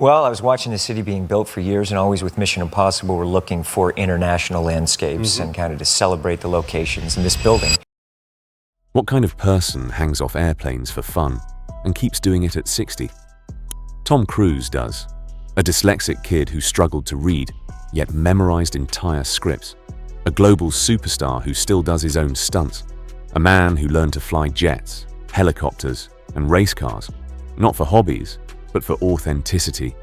Well, I was watching the city being built for years, and always with Mission Impossible, we're looking for international landscapes and kind of to celebrate the locations in this building. What kind of person hangs off airplanes for fun and keeps doing it at 60? Tom Cruise does. A dyslexic kid who struggled to read, yet memorized entire scripts. A global superstar who still does his own stunts. A man who learned to fly jets, helicopters, and race cars, not for hobbies, but for authenticity.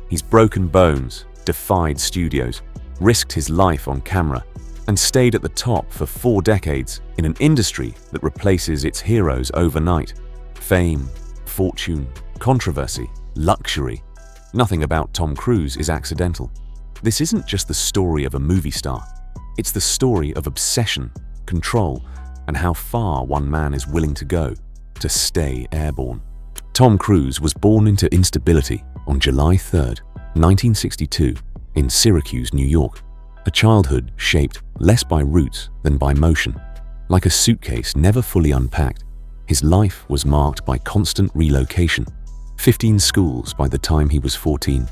He's broken bones, defied studios, risked his life on camera, and stayed at the top for 4 decades in an industry that replaces its heroes overnight. Fame, fortune, controversy, luxury. Nothing about Tom Cruise is accidental. This isn't just the story of a movie star. It's the story of obsession, control, and how far one man is willing to go to stay airborne. Tom Cruise was born into instability on July 3rd, 1962, in Syracuse, New York. A childhood shaped less by roots than by motion. Like a suitcase never fully unpacked, his life was marked by constant relocation. 15 schools by the time he was 14.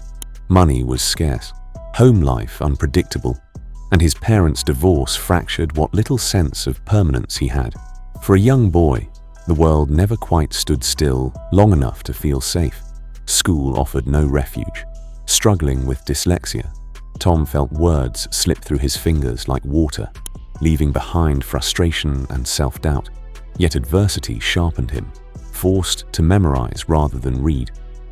Money was scarce, home life unpredictable, and his parents' divorce fractured what little sense of permanence he had. For a young boy, the world never quite stood still long enough to feel safe. School offered no refuge. Struggling with dyslexia, Tom felt words slip through his fingers like water, leaving behind frustration and self-doubt. Yet adversity sharpened him. Forced to memorize rather than read,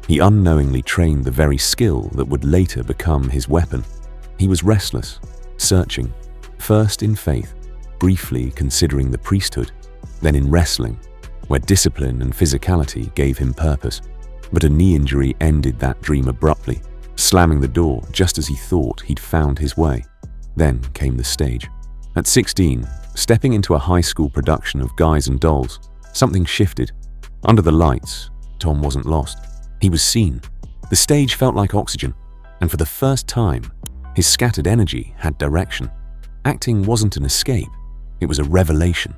he unknowingly trained the very skill that would later become his weapon. He was restless, searching, first in faith, briefly considering the priesthood, then in wrestling, where discipline and physicality gave him purpose. But a knee injury ended that dream abruptly, slamming the door just as he thought he'd found his way. Then came the stage. At 16, stepping into a high school production of Guys and Dolls, something shifted. Under the lights, Tom wasn't lost. He was seen. The stage felt like oxygen, and for the first time, his scattered energy had direction. Acting wasn't an escape, it was a revelation.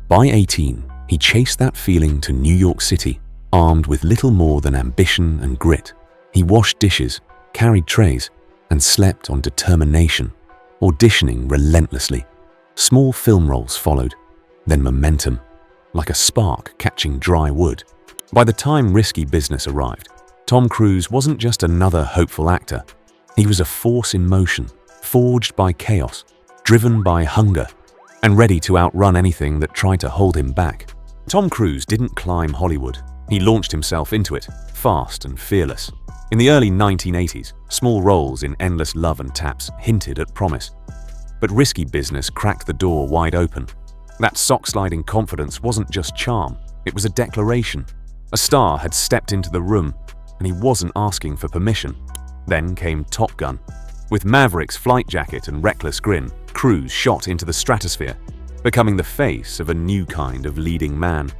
By 18, he chased that feeling to New York City, armed with little more than ambition and grit. He washed dishes, carried trays, and slept on determination, auditioning relentlessly. Small film roles followed, then momentum, like a spark catching dry wood. By the time Risky Business arrived, Tom Cruise wasn't just another hopeful actor. He was a force in motion, forged by chaos, driven by hunger, and ready to outrun anything that tried to hold him back. Tom Cruise didn't climb Hollywood. He launched himself into it, fast and fearless. In the early 1980s, small roles in Endless Love and Taps hinted at promise. But Risky Business cracked the door wide open. That sock-sliding confidence wasn't just charm, it was a declaration. A star had stepped into the room, and he wasn't asking for permission. Then came Top Gun. With Maverick's flight jacket and reckless grin, Cruise shot into the stratosphere, becoming the face of a new kind of leading man.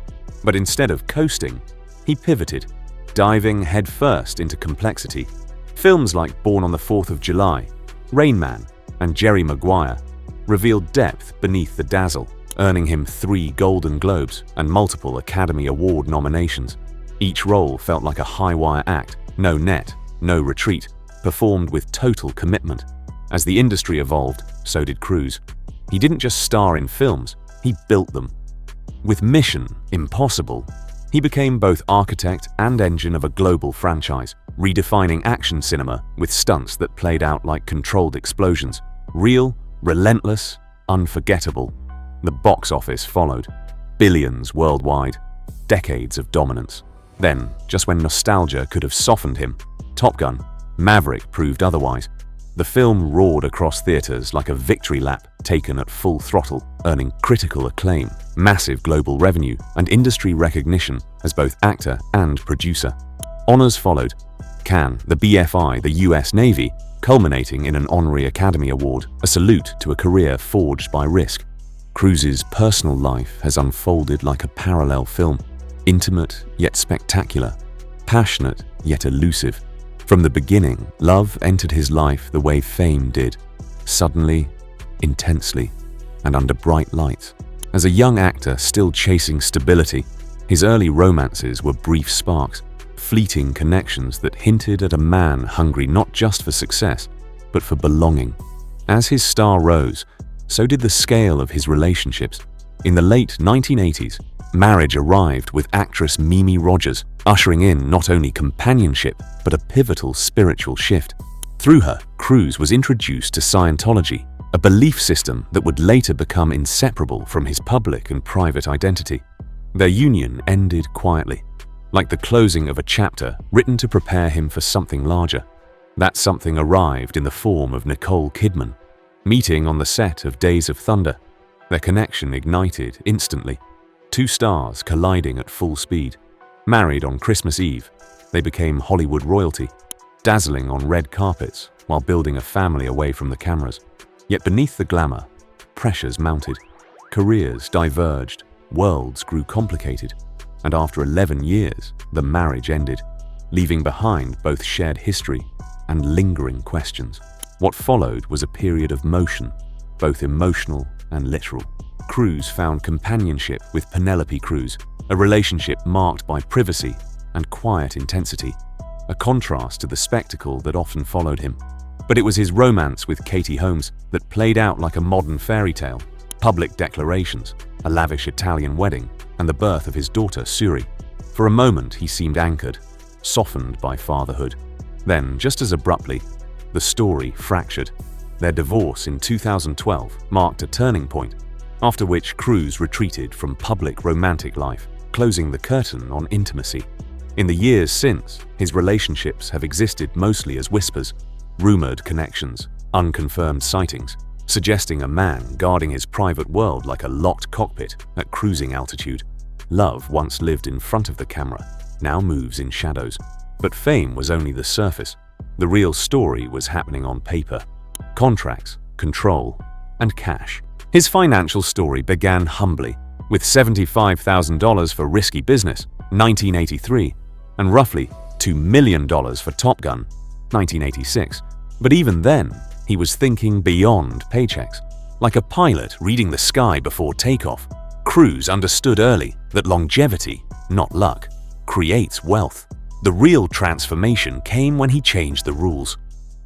But instead of coasting, he pivoted, diving headfirst into complexity. Films like Born on the 4th of July, Rain Man, and Jerry Maguire revealed depth beneath the dazzle, earning him 3 Golden Globes and multiple Academy Award nominations. Each role felt like a high-wire act, no net, no retreat, performed with total commitment. As the industry evolved, so did Cruise. He didn't just star in films, he built them. With Mission Impossible, he became both architect and engine of a global franchise, redefining action cinema with stunts that played out like controlled explosions. Real, relentless, unforgettable. The box office followed. Billions worldwide. Decades of dominance. Then, just when nostalgia could have softened him, Top Gun, Maverick proved otherwise. The film roared across theaters like a victory lap taken at full throttle, earning critical acclaim, massive global revenue, and industry recognition as both actor and producer. Honors followed. Cannes, the BFI, the US Navy, culminating in an honorary Academy Award, a salute to a career forged by risk. Cruise's personal life has unfolded like a parallel film, intimate yet spectacular, passionate yet elusive. From the beginning, love entered his life the way fame did, suddenly, intensely, and under bright lights. As a young actor still chasing stability, his early romances were brief sparks, fleeting connections that hinted at a man hungry not just for success, but for belonging. As his star rose, so did the scale of his relationships. In the late 1980s, marriage arrived with actress Mimi Rogers, ushering in not only companionship, but a pivotal spiritual shift. Through her, Cruise was introduced to Scientology, a belief system that would later become inseparable from his public and private identity. Their union ended quietly, like the closing of a chapter written to prepare him for something larger. That something arrived in the form of Nicole Kidman. Meeting on the set of Days of Thunder, their connection ignited instantly. Two stars colliding at full speed. Married on Christmas Eve, they became Hollywood royalty, dazzling on red carpets while building a family away from the cameras. Yet beneath the glamour, pressures mounted. Careers diverged, worlds grew complicated, and after 11 years, the marriage ended, leaving behind both shared history and lingering questions. What followed was a period of motion, both emotional and literal. Cruise found companionship with Penelope Cruz, a relationship marked by privacy and quiet intensity, a contrast to the spectacle that often followed him. But it was his romance with Katie Holmes that played out like a modern fairy tale. Public declarations, a lavish Italian wedding, and the birth of his daughter Suri. For a moment he seemed anchored, softened by fatherhood. Then, just as abruptly, the story fractured. Their divorce in 2012 marked a turning point, after which Cruise retreated from public romantic life, closing the curtain on intimacy. In the years since, his relationships have existed mostly as whispers, rumored connections, unconfirmed sightings, suggesting a man guarding his private world like a locked cockpit at cruising altitude. Love once lived in front of the camera, now moves in shadows. But fame was only the surface. The real story was happening on paper. Contracts, control, and cash. His financial story began humbly, with $75,000 for Risky Business, 1983, and roughly $2 million for Top Gun, 1986. But even then, he was thinking beyond paychecks. Like a pilot reading the sky before takeoff, Cruise understood early that longevity, not luck, creates wealth. The real transformation came when he changed the rules.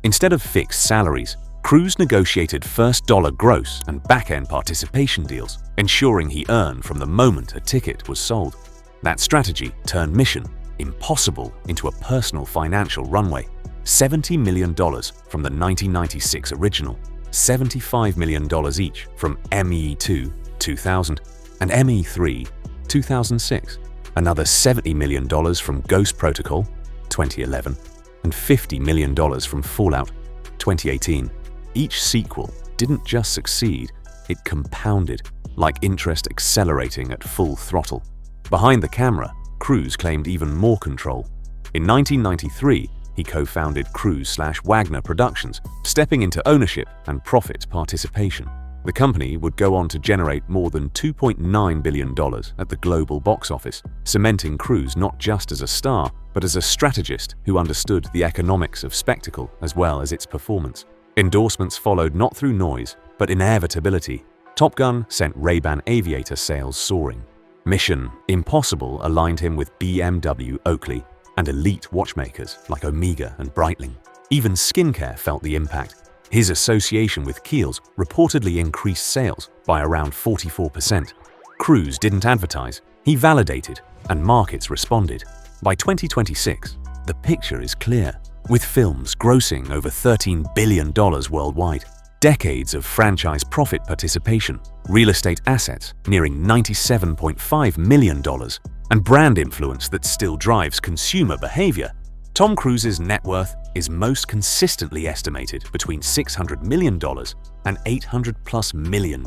Instead of fixed salaries, Cruise negotiated first dollar gross and back-end participation deals, ensuring he earned from the moment a ticket was sold. That strategy turned mission impossible into a personal financial runway. $70 million from the 1996 original, $75 million each from ME2 2000 and ME3 2006, another $70 million from Ghost Protocol 2011, and $50 million from Fallout 2018. Each sequel didn't just succeed, it compounded, like interest accelerating at full throttle. Behind the camera, Cruise claimed even more control. In 1993, he co-founded Cruise/Wagner Productions, stepping into ownership and profit participation. The company would go on to generate more than $2.9 billion at the global box office, cementing Cruise not just as a star, but as a strategist who understood the economics of spectacle as well as its performance. Endorsements followed not through noise, but inevitability. Top Gun sent Ray-Ban Aviator sales soaring. Mission Impossible aligned him with BMW Oakley and elite watchmakers like Omega and Breitling. Even skincare felt the impact. His association with Kiehl's reportedly increased sales by around 44%. Cruise didn't advertise, he validated, and markets responded. By 2026, the picture is clear, with films grossing over $13 billion worldwide, decades of franchise profit participation, real estate assets nearing $97.5 million, and brand influence that still drives consumer behavior. Tom Cruise's net worth is most consistently estimated between $600 million and $800+ million,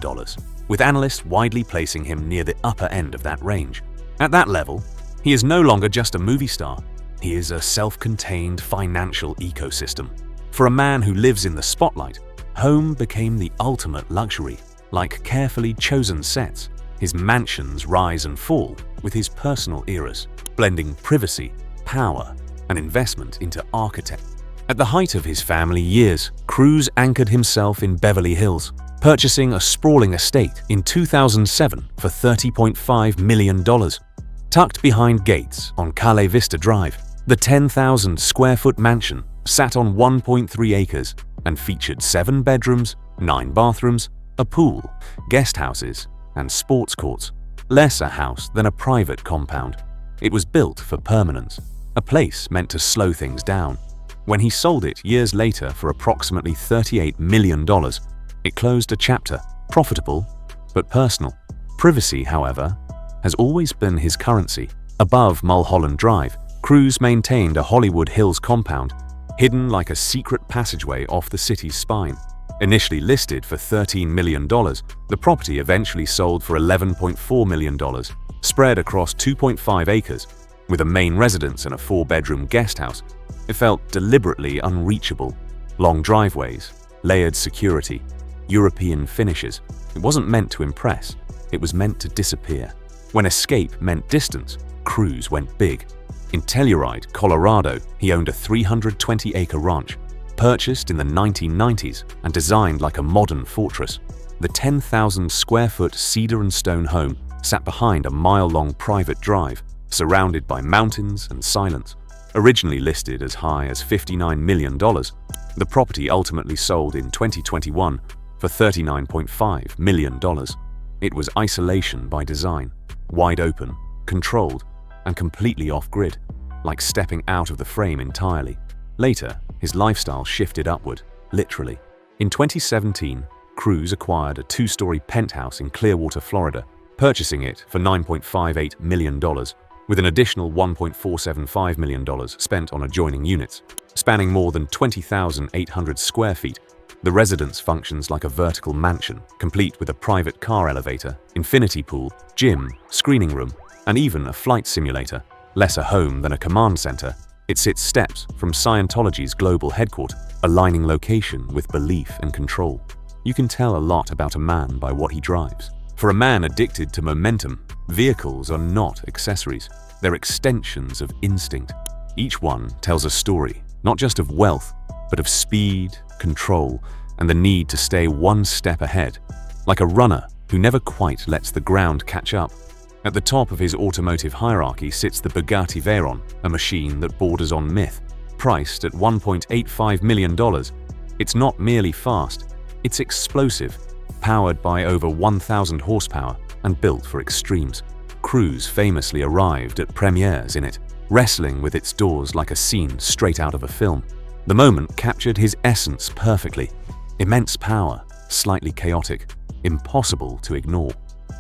with analysts widely placing him near the upper end of that range. At that level, he is no longer just a movie star, he is a self-contained financial ecosystem. For a man who lives in the spotlight, home became the ultimate luxury. Like carefully chosen sets, his mansions rise and fall with his personal eras, blending privacy, power, and investment into architecture. At the height of his family years, Cruise anchored himself in Beverly Hills, purchasing a sprawling estate in 2007 for $30.5 million. Tucked behind gates on Calle Vista Drive, The 10,000 square foot mansion sat on 1.3 acres and featured 7 bedrooms, 9 bathrooms, a pool, guest houses, and sports courts. Less a house than a private compound. It was built for permanence, a place meant to slow things down. When he sold it years later for approximately $38 million, it closed a chapter, profitable but personal. Privacy, however, has always been his currency. Above Mulholland Drive, Cruise maintained a Hollywood Hills compound, hidden like a secret passageway off the city's spine. Initially listed for $13 million, the property eventually sold for $11.4 million, spread across 2.5 acres, with a main residence and a 4-bedroom guest house. It felt deliberately unreachable. Long driveways, layered security, European finishes. It wasn't meant to impress, it was meant to disappear. When escape meant distance, Cruise went big. In Telluride, Colorado, he owned a 320-acre ranch, purchased in the 1990s and designed like a modern fortress. The 10,000 square foot cedar and stone home sat behind a mile-long private drive, surrounded by mountains and silence. Originally listed as high as $59 million, the property ultimately sold in 2021 for $39.5 million. It was isolation by design, wide open, controlled, and completely off-grid, like stepping out of the frame entirely. Later, his lifestyle shifted upward, literally. In 2017, Cruise acquired a 2-story penthouse in Clearwater, Florida, purchasing it for $9.58 million, with an additional $1.475 million spent on adjoining units. Spanning more than 20,800 square feet, the residence functions like a vertical mansion, complete with a private car elevator, infinity pool, gym, screening room, and even a flight simulator. Less a home than a command center, it sits steps from Scientology's global headquarters, aligning location with belief and control. You can tell a lot about a man by what he drives. For a man addicted to momentum, vehicles are not accessories. They're extensions of instinct. Each one tells a story, not just of wealth, but of speed, control, and the need to stay one step ahead. Like a runner who never quite lets the ground catch up. At the top of his automotive hierarchy sits the Bugatti Veyron, a machine that borders on myth. Priced at $1.85 million, it's not merely fast, it's explosive, powered by over 1,000 horsepower and built for extremes. Cruise famously arrived at premieres in it, wrestling with its doors like a scene straight out of a film. The moment captured his essence perfectly. Immense power, slightly chaotic, impossible to ignore.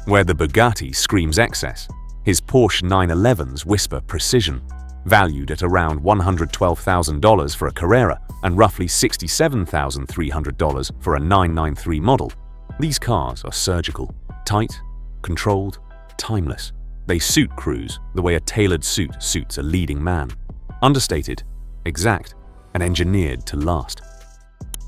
Where the Bugatti screams excess, his Porsche 911s whisper precision, valued at around $112,000 for a Carrera and roughly $67,300 for a 993 model. These cars are surgical, tight, controlled, timeless. They suit Cruise the way a tailored suit suits a leading man. Understated, exact, and engineered to last.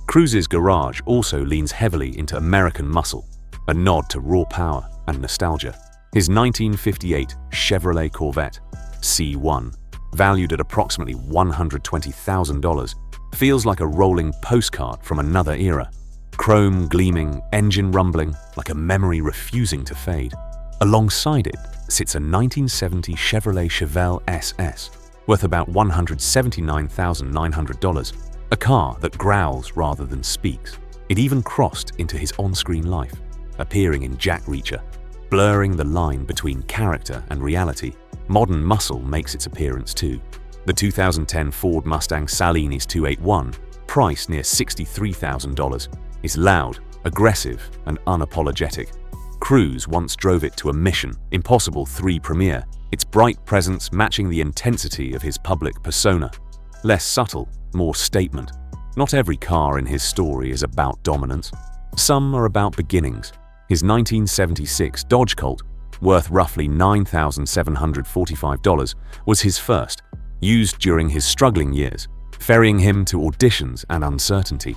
Cruise's garage also leans heavily into American muscle, a nod to raw power and nostalgia. His 1958 Chevrolet Corvette C1, valued at approximately $120,000, feels like a rolling postcard from another era. Chrome gleaming, engine rumbling, like a memory refusing to fade. Alongside it sits a 1970 Chevrolet Chevelle SS, worth about $179,900, a car that growls rather than speaks. It even crossed into his on-screen life, appearing in Jack Reacher, blurring the line between character and reality. Modern muscle makes its appearance too. The 2010 Ford Mustang Salinas 281, priced near $63,000, is loud, aggressive, and unapologetic. Cruise once drove it to a Mission Impossible 3 premiere, its bright presence matching the intensity of his public persona. Less subtle, more statement. Not every car in his story is about dominance. Some are about beginnings. His 1976 Dodge Colt, worth roughly $9,745, was his first, used during his struggling years, ferrying him to auditions and uncertainty.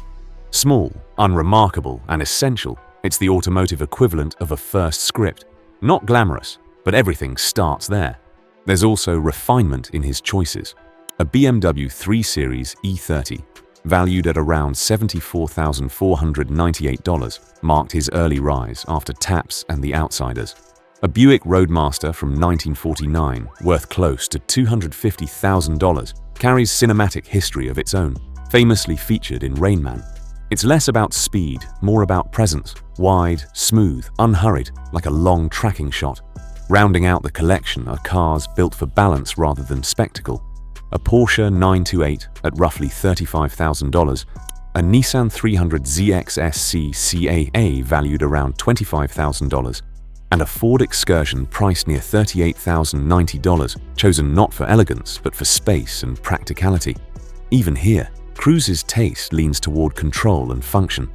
Small, unremarkable, and essential, it's the automotive equivalent of a first script. Not glamorous, but everything starts there. There's also refinement in his choices. A BMW 3 Series E30, valued at around $74,498, marked his early rise after Taps and The Outsiders. A Buick Roadmaster from 1949, worth close to $250,000, carries cinematic history of its own, famously featured in Rain Man. It's less about speed, more about presence, wide, smooth, unhurried, like a long tracking shot. Rounding out the collection are cars built for balance rather than spectacle. A Porsche 928 at roughly $35,000, a Nissan 300 ZXSC CAA valued around $25,000, and a Ford Excursion priced near $38,090, chosen not for elegance but for space and practicality. Even here, Cruise's taste leans toward control and function.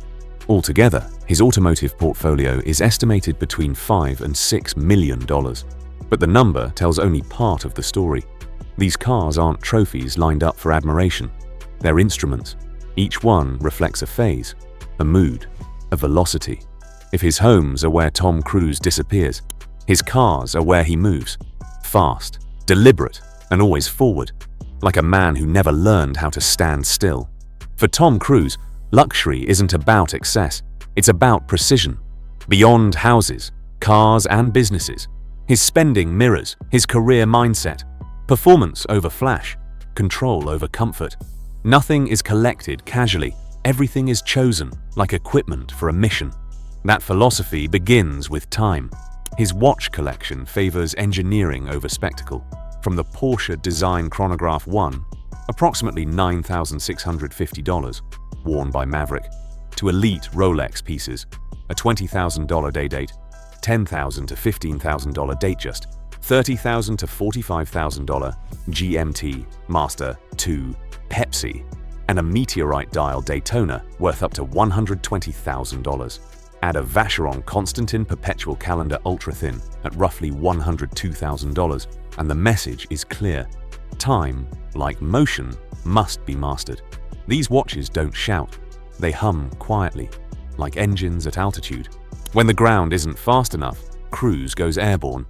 Altogether, his automotive portfolio is estimated between $5 and $6 million. But the number tells only part of the story. These cars aren't trophies lined up for admiration. They're instruments. Each one reflects a phase, a mood, a velocity. If his homes are where Tom Cruise disappears, his cars are where he moves. Fast, deliberate, and always forward, like a man who never learned how to stand still. For Tom Cruise, luxury isn't about excess, it's about precision. Beyond houses, cars, and businesses, his spending mirrors his career mindset. Performance over flash, control over comfort. Nothing is collected casually, everything is chosen like equipment for a mission. That philosophy begins with time. His watch collection favors engineering over spectacle. From the Porsche Design Chronograph 1, approximately $9,650, worn by Maverick, to elite Rolex pieces, a $20,000 day date, $10,000 to $15,000 date just, $30,000 to $45,000 GMT Master 2 Pepsi, and a meteorite dial Daytona worth up to $120,000. Add a Vacheron Constantin Perpetual Calendar Ultra Thin at roughly $102,000, and the message is clear. Time, like motion, must be mastered. These watches don't shout. They hum quietly, like engines at altitude. When the ground isn't fast enough, Cruise goes airborne.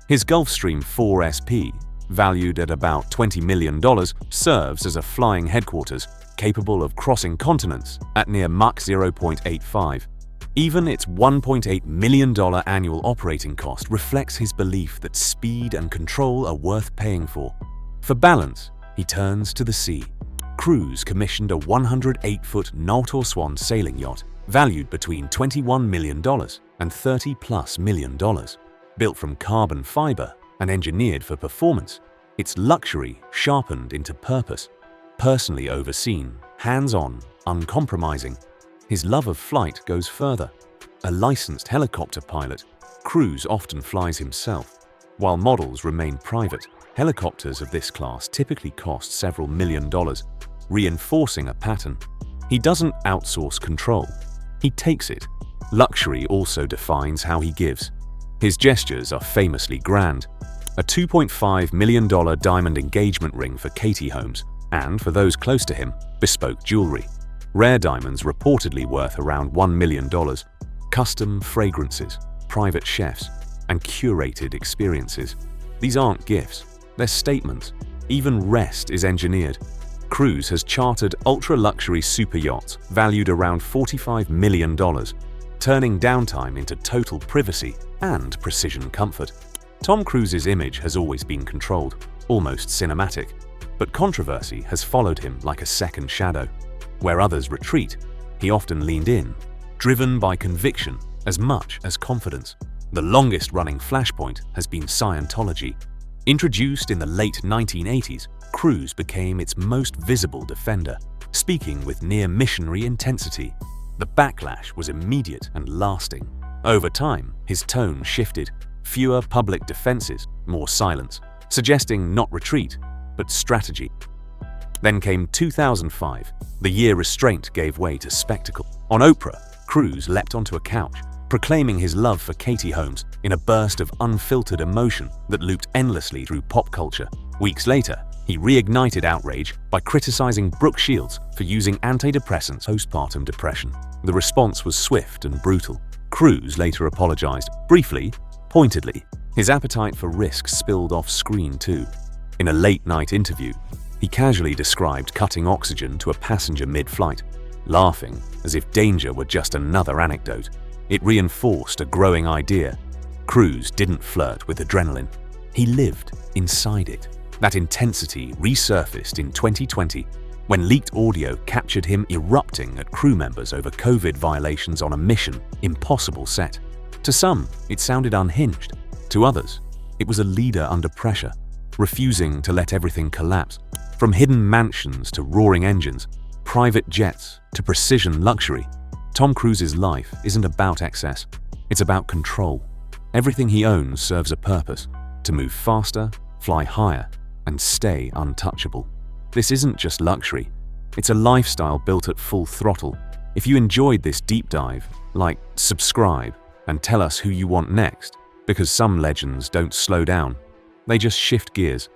His Gulfstream 4 SP, valued at about $20 million, serves as a flying headquarters, capable of crossing continents at near Mach 0.85. Even its $1.8 million annual operating cost reflects his belief that speed and control are worth paying for. For balance, he turns to the sea. Cruise commissioned a 108-foot Nautor Swan sailing yacht, valued between $21 million and $30+ million. Built from carbon fiber and engineered for performance, its luxury sharpened into purpose. Personally overseen, hands-on, uncompromising, his love of flight goes further. A licensed helicopter pilot, Cruise often flies himself. While models remain private, helicopters of this class typically cost several $1 million, reinforcing a pattern. He doesn't outsource control. He takes it. Luxury also defines how he gives. His gestures are famously grand. A $2.5 million diamond engagement ring for Katie Holmes, and for those close to him, bespoke jewelry. Rare diamonds reportedly worth around $1 million. Custom fragrances, private chefs, and curated experiences. These aren't gifts, they're statements. Even rest is engineered. Cruise has chartered ultra-luxury super yachts valued around $45 million, turning downtime into total privacy and precision comfort. Tom Cruise's image has always been controlled, almost cinematic, but controversy has followed him like a second shadow. Where others retreat, he often leaned in, driven by conviction as much as confidence. The longest-running flashpoint has been Scientology. Introduced in the late 1980s, Cruise became its most visible defender, speaking with near-missionary intensity. The backlash was immediate and lasting. Over time, his tone shifted. Fewer public defenses, more silence, suggesting not retreat, but strategy. Then came 2005, the year restraint gave way to spectacle. On Oprah, Cruise leapt onto a couch, proclaiming his love for Katie Holmes in a burst of unfiltered emotion that looped endlessly through pop culture. Weeks later, he reignited outrage by criticizing Brooke Shields for using antidepressants postpartum depression. The response was swift and brutal. Cruise later apologized, briefly, pointedly. His appetite for risk spilled off screen too. In a late-night interview, he casually described cutting oxygen to a passenger mid-flight, laughing as if danger were just another anecdote. It reinforced a growing idea. Cruise didn't flirt with adrenaline. He lived inside it. That intensity resurfaced in 2020 when leaked audio captured him erupting at crew members over COVID violations on a Mission Impossible set. To some, it sounded unhinged. To others, it was a leader under pressure, refusing to let everything collapse. From hidden mansions to roaring engines, private jets to precision luxury, Tom Cruise's life isn't about excess. It's about control. Everything he owns serves a purpose: to move faster, fly higher, and stay untouchable. This isn't just luxury. It's a lifestyle built at full throttle. If you enjoyed this deep dive, subscribe, and tell us who you want next, because some legends don't slow down. They just shift gears.